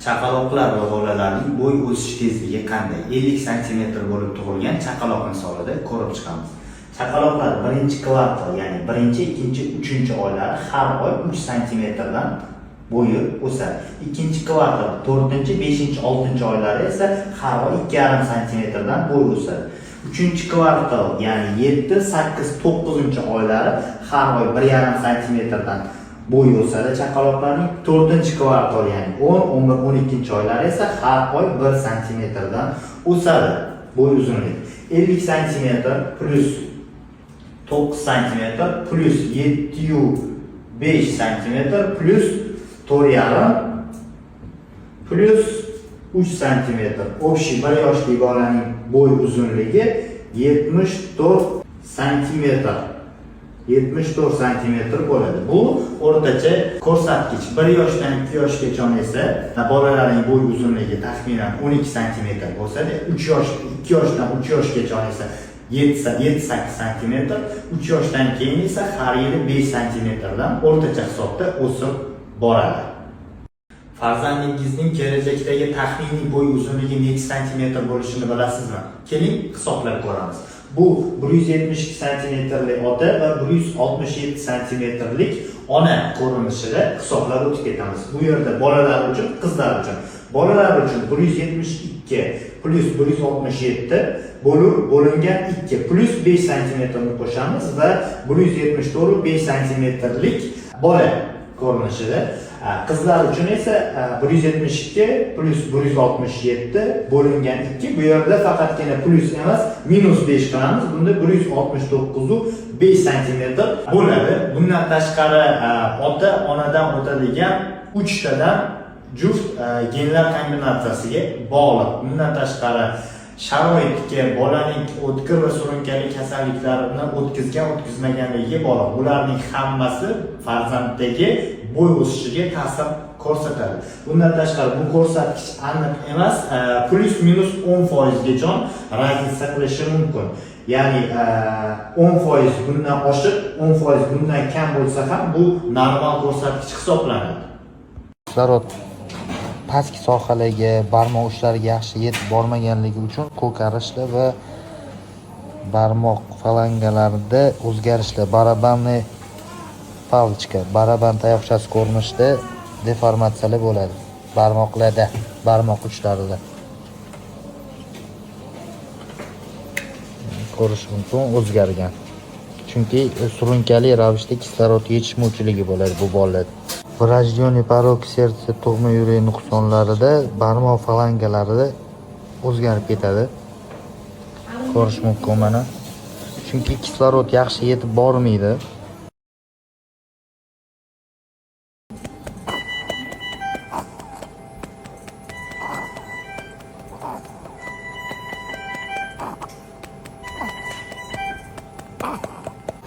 Chaqaloqlar va bolalarning bo'y o'sish tezligi qanday? 50 sm bo'lib tug'ilgan chaqaloq misolida ko'rib chiqamiz. Chaqaloqlar birinchi kvartal, ya'ni birinchi, ikkinchi, uchinchi oylari har oy 3 sm dan bo'yi o'sadi. Ikkinchi kvartal, 4-chi, 5-chi, 6-chi oylari esa har oy 2,5 sm dan bo'y o'sadi. Uchinchi kvartal, ya'ni 7, 8, 9-chi oylari har oy 1,5 sm dan bo'y o'sadi chaqaloqlarning. 4-chi kvartal, ya'ni 10, 11, 12-chi oylari esa har oy 1 sm dan o'sadi bo'y uzunligi. 50 sm plus 9 sm plus 7,5 sm plus 4,5 plus 3 sm. Общий bir yoshli bolaning bo'y uzunligi 74 sm. 74 sm bo'ladi. Bu o'rtacha ko'rsatkich. 1 yoshdan 2 yoshgacha esa bolalarning bo'y uzunligi taxminan 12 sm bo'lsa-da, 2 yoshdan 3 yoshgacha esa 7-8 sm, 3 yoshdan keyin esa har yili 5 sm dan o'rtacha hisobda o'sib boradi. Farzandingizning kelajakdagi taxminiy bo'y uzunligi necha santimetr bo'lishini bilasizmi? Keling hisoblab ko'ramiz. Bu 172 santimetrlik ota va 167 santimetrlik ona ko'rinishida hisoblab o'tib ketamiz. Bu yerda bolalar uchun, qizlar uchun. Bolalar uchun 172 plus 167 bo'lingan 2 plus 5 cm ni qo'shamiz va 174 5 cmlik bola ko'rinishida. Qizlar uchun esa 172 plus 167 bo'lingan 2. Bu yerda faqatgina plus emas, minus 5 qilamiz. Bunda 169 5 cm bo'ladi. Bundan tashqari ota onadan o'tadigan 3 tadan juft genlar kombinatsiyasiga bog'liq. Bundan tashqari sharoitga, bolaning o'tkir va surunkali kasalliklarini o'tkazmaganligiga bog'liq. Bularning hammasi farzanddagi bo'y o'sishiga ta'sir ko'rsatadi. Bundan tashqari bu ko'rsatkich aniq emas, plus minus 10% gacha razlika qilishi mumkin. Ya'ni 10% bundan oshib, 10% bundan kam bo'lsa ham bu normal ko'rsatkich hisoblanadi. Pastki sohalarga, barmoq uchlariga yaxshi yetib bormaganligi uchun ko'karishlar va barmoq falangalarida o'zgarishlar, barabanniy palichka, baraban tayoqchasi ko'rinishida deformatsiyalar bo'ladi. Barmoqlarda, barmoq uchlarida ko'rish mumkin o'zgargan. Chunki surunkali ravishda kislorod yetishmovchiligi bo'ladi bu bolalarda. Vrojденный порог serдца, tug'ma yurak nuqsonlarida barmoq falangalarida o'zgarib ketadi. Ko'rish mumkin mana. Chunki kislorod yaxshi yetib bormaydi.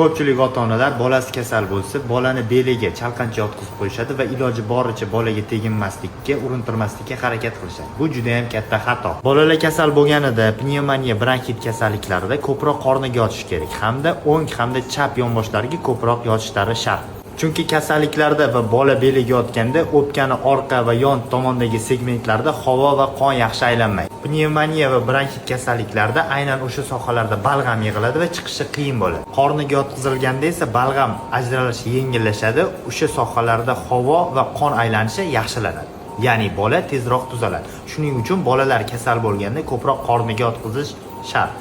Ko'pchilik ota-onalar bolasi kasal bo'lsa, bolani beliga chalqancha yotqizib qo'yishadi va iloji boricha bolaga teginmaslikka, urintirmaslikka harakat qilishadi. Bu juda ham katta xato. Bolalar kasal bo'lganida, pnevmoniya, bronxit kasalliklarida ko'proq qorniga yotish kerak hamda o'ng hamda chap yonboshlariga ko'proq yotishlari shart. Chunki kasalliklarda va bola beliga yotganda o'pkani orqa va yon tomondagi segmentlarda havo va qon yaxshi aylanmaydi. Pnevmoniya va bronxit kasalliklarida aynan o'sha sohalarda balg'am yig'iladi va chiqishi qiyin bo'ladi. Qorniga yotqizilganda esa balg'am ajralishi yengillashadi, o'sha sohalarda havo va qon aylanishi yaxshilanadi. Ya'ni bola tezroq tuzaladi. Shuning uchun bolalar kasal bo'lganda ko'proq qorniga yotqizish shart.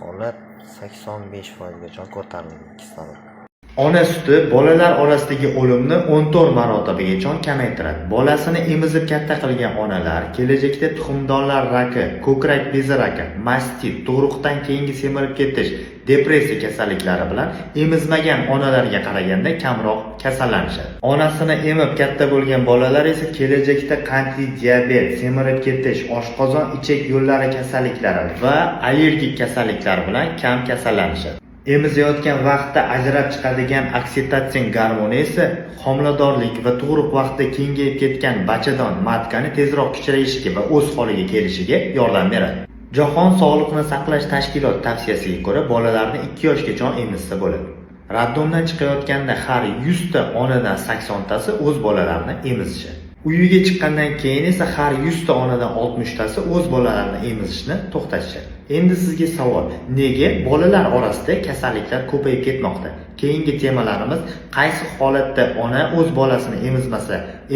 Holat 85% gacha ko'tarilgan kislorod. Ona suti bolalar orasidagi o'limni 14 marotibagacha kamaytiradi. Bolasini emizib katta qilgan onalar kelajakda tuxumdonlar raki, ko'krak bezi raki, mastit, tug'ruqdan keyingi semirib ketish, depressiya kasalliklari bilan emizmagan onalarga qaraganda kamroq kasallanishadi. Onasini emib katta bo'lgan bolalar esa kelajakda qandli diabet, semirib ketish, oshqozon ichak yo'llari kasalliklari va allergik kasalliklar bilan kam kasallanishadi. Emizayotgan vaqtda ajrab chiqadigan oksitotsin gormoni esa homiladorlik va tug'ruq vaqtida kengayib ketgan bachadon matkani tezroq kichrayishiga va o'z holiga kelishiga yordam beradi. Jahon Sog'liqni saqlash tashkiloti tavsiyasiga ko'ra, bolalarni 2 yoshgacha emizsa bo'ladi. Raddomdan chiqayotganda har 100 ta onadan 80 tasi o'z bolalarini emizishadi. Uyiga chiqqandan keyin esa har 100 ta onadan 60 tasi o'z bolalarini emizishni to'xtatishadi. Endi sizga savol: nega bolalar orasida kasalliklar ko'payib ketmoqda? Keyingi temalarimiz qaysi holatda ona o'z bolasini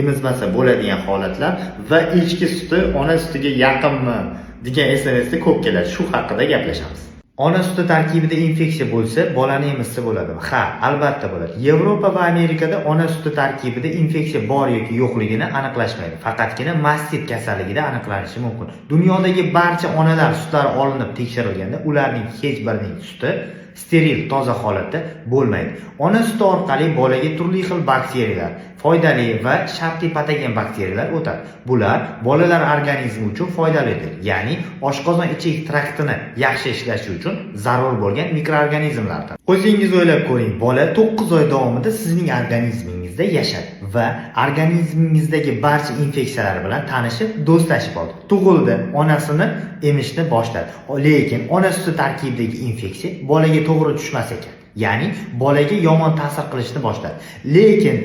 emizmasa bo'ladigan holatlar va echki suti ona sutiga yaqinmi degan SMSda ko'p keladi. Shu haqida gaplashamiz. Ona suti tarkibida infeksiya bo'lsa, bolani emizsa bo'ladimi? Ha, albatta bo'ladi. Yevropa va Amerikada ona suti tarkibida infeksiya bor yoki yo'qligini aniqlashmaydi. Faqatgina mastit kasalligida aniqlanishi mumkin. Dunyodagi barcha onalar sutlari olinib tekshirilganda, ularning hech birining suti steril, toza holatda bo'lmaydi. Ona suti orqali bolaga turli xil bakteriyalar, foydali va shartli patogen bakteriyalar o'tadi. Bular bolalar organizmi uchun foydalidir. Ya'ni oshqozon ichak traktini yaxshi ishlashi uchun zarur bo'lgan mikroorganizmlardir. O'zingiz o'ylab ko'ring, bola 9 oy davomida sizning organizmingizda yashadi va organizmingizdagi barcha infeksiyalar bilan tanishib, do'stlashib oldi. Tug'ildi, onasini emishni boshladi. Lekin ona suti tarkibidagi infeksiya bolaga to'g'ri tushmas ekan. Ya'ni bolaga yomon ta'sir qilishni boshladi. Lekin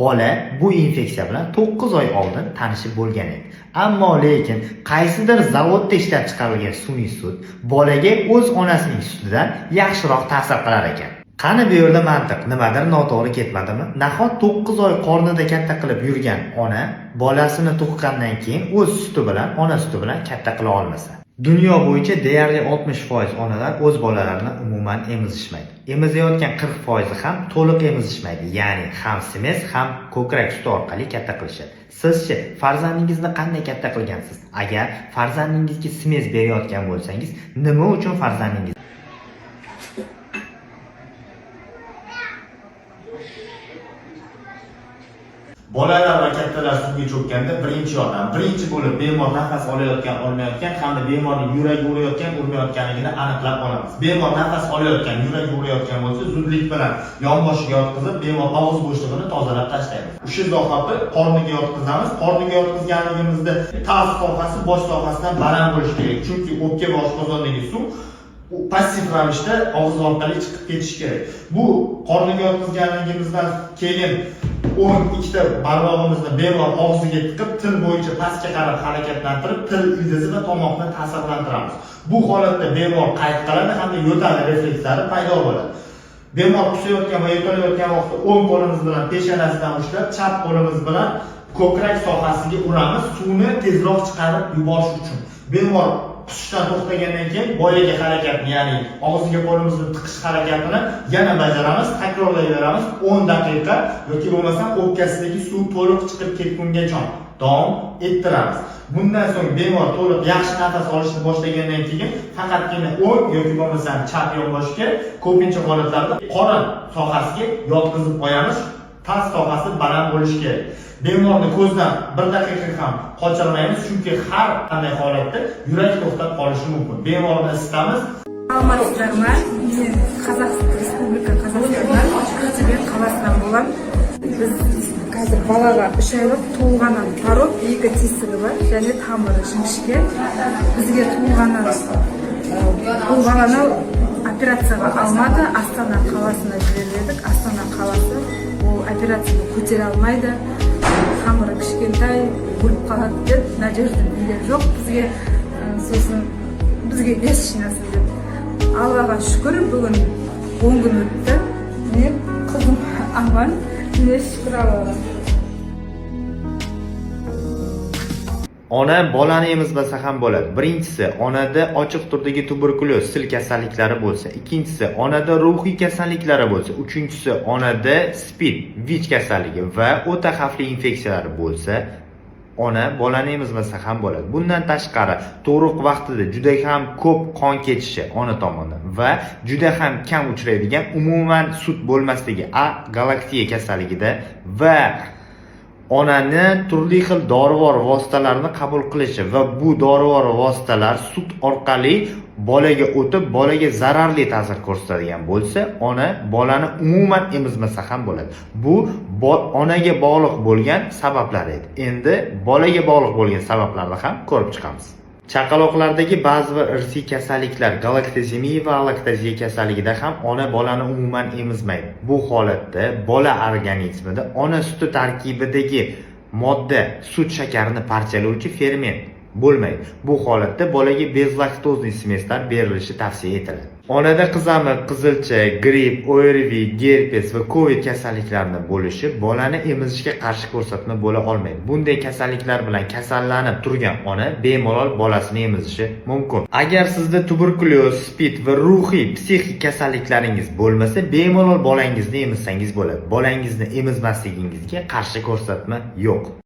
bola bu infeksiya bilan 9 oy oldin tanishib bo'lgan edi. Ammo lekin qaysidir zavodda ishlab chiqarilgan sun'iy sut bolaga o'z onasining sutidan yaxshiroq ta'sir qilar ekan. Qani bu yerda mantiq, nimadir noto'g'ri ketmadimi? Nahot 9 oy qornida katta qilib yurgan ona bolasini tug'gandan keyin o'z suti bilan, ona suti bilan katta qila olmasa? Dunyo bo'yicha deyarli 60% onalar o'z bolalarini umuman emizishmaydi. Emizayotgan 40% ham to'liq emizishmaydi. Ya'ni ham semez, ham ko'krak suti orqali katta qilishadi. Sizchi farzandingizni qanday katta qilgansiz? Agar farzandingizga semez berayotgan bo'lsangiz, nima uchun farzandingiz Bolalar va kattalar suvga cho'kkanda birinchi yordam. Birinchi bo'lib bemor nafas olayotgan, olmayotgan hamda bemorning yuragi urayotgan, urmayotganligini aniqlab olamiz. Bemor nafas olayotgan, yuragi urayotgan bo'lsa, zudlik bilan yonboshiga yotqizib, bemor og'iz bo'shlig'ini tozalab tashlaymiz. O'sha zahoti qorniga yotqizamiz. Qorniga yotqizganligimizda taf sohasi bosh sohasidan baland bo'lishi kerak. Chunki o'pka va oshqozondagi suv passiv ravishda og'iz orqali chiqib ketishi kerak. Bu qorniga yotqizganligimizdan keyin 12 ta barmog'imizni bemor og'ziga tiqib, til bo'yicha pastga qarab harakatlantirib, til ildizi va tomoqni ta'sirlantiramiz. Bu holatda bemor qayt qiladi hamda yo'tal reflekslari paydo bo'ladi. Bemor qusayotgan va yo'talayotgan vaqtda o'ng qo'limiz bilan peshonasidan ushlab, chap qo'limiz bilan ko'krak sohasiga uramiz, suvni tezroq chiqarib yuborish uchun. Bemor qusishdan to'xtagandan keyin boyagi harakatni, ya'ni og'ziga qo'limizni tiqish harakatini yana bajaramiz, takrorlayveramiz 10 daqiqa yoki bo'lmasam o'pkasidagi suv to'liq chiqib ketgungacha davom ettiramiz. Bundan so'ng bemor to'liq yaxshi nafas olishni boshlagandan keyin faqatgina o'ng yoki bo'lmasam chap yonboshga, ko'pincha holatlarda qorin sohasiga yotqizib qo'yamiz. Tas sohasi baland bo'lishi kerak. Bemorni ko'zdan 1 daqiqa ham qochirmaymiz, chunki har qanday holatda yurak to'xtab qolishi mumkin. Bemorni isitamiz. Salamatsizlarmi? Men Qozog'iston Respublika Qozog'istondan Aqto'be qalasidan bo'laman. Biz hozir bolalar 3 oylik tug'ilgandan parod 2 testigi bor, ya'ni tamiri jingishga. Bizga tug'ilgandan bu bolani operatsiyaga olmadi, Astana qalasiga jibirdik. Astana qalasi bu operatsiyani ko'tara olmaydi. Hamır kichkintoy bo'lib qoladi deb nadежда bergan yo'q bizga, so'zim bizga hech narsa deb. Allohga shukr, bugun 10 kun o'tdi. Men qizim aman, men shukr Allohga. Ona bolani emizmasa ham bo'ladi. Birinchisi, onada ochiq turdagi tuberkulyoz, sil kasalliklari bo'lsa. Ikkinchisi, onada ruhiy kasalliklari bo'lsa. Uchinchisi, onada SPID, VICH kasalligi va o'ta xavfli infeksiyalar bo'lsa. ona bolani emizmasa ham bo'ladi. Bundan tashqari, tug'ruq vaqtida juda ham ko'p qon ketishi ona tomonidan va juda ham kam uchraydigan umuman sut bo'lmasligi galaktiya kasalligida va onani turli xil dorivor vositalarni qabul qilishi va bu dorivor vositalar sut orqali bolaga o'tib, bolaga zararli ta'sir ko'rsatadigan bo'lsa, ona bolani umuman emizmasa ham bo'ladi. Bu onaga bog'liq bo'lgan sabablar edi. Endi bolaga bog'liq bo'lgan sabablarni ham ko'rib chiqamiz. Chaqaloqlardagi ba'zi va irsiy kasalliklar, galaktozemiya va alaktoziya kasalligida ham ona bolani umuman emizmaydi. Bu holatda bola organizmida ona suti tarkibidagi modda sut shakarini parchalovchi ferment bo'lmaydi. Bu holatda bolaga bezlaktozli smeslar berilishi tavsiya etiladi. Onada qizamiq, qizilcha, gripp, ORV, gerpes va COVID kasalliklarining bo'lishi bolani emizishga qarshi ko'rsatma bo'la olmaydi. Bunday kasalliklar bilan kasallanib turgan ona bemalol bolasini emizishi mumkin. Agar sizda tuberkulyoz, spid va ruhiy, psixik kasalliklaringiz bo'lmasa, bemalol bolangizni emizsangiz bo'ladi. Bolangizni emizmasligingizga qarshi ko'rsatma yo'q.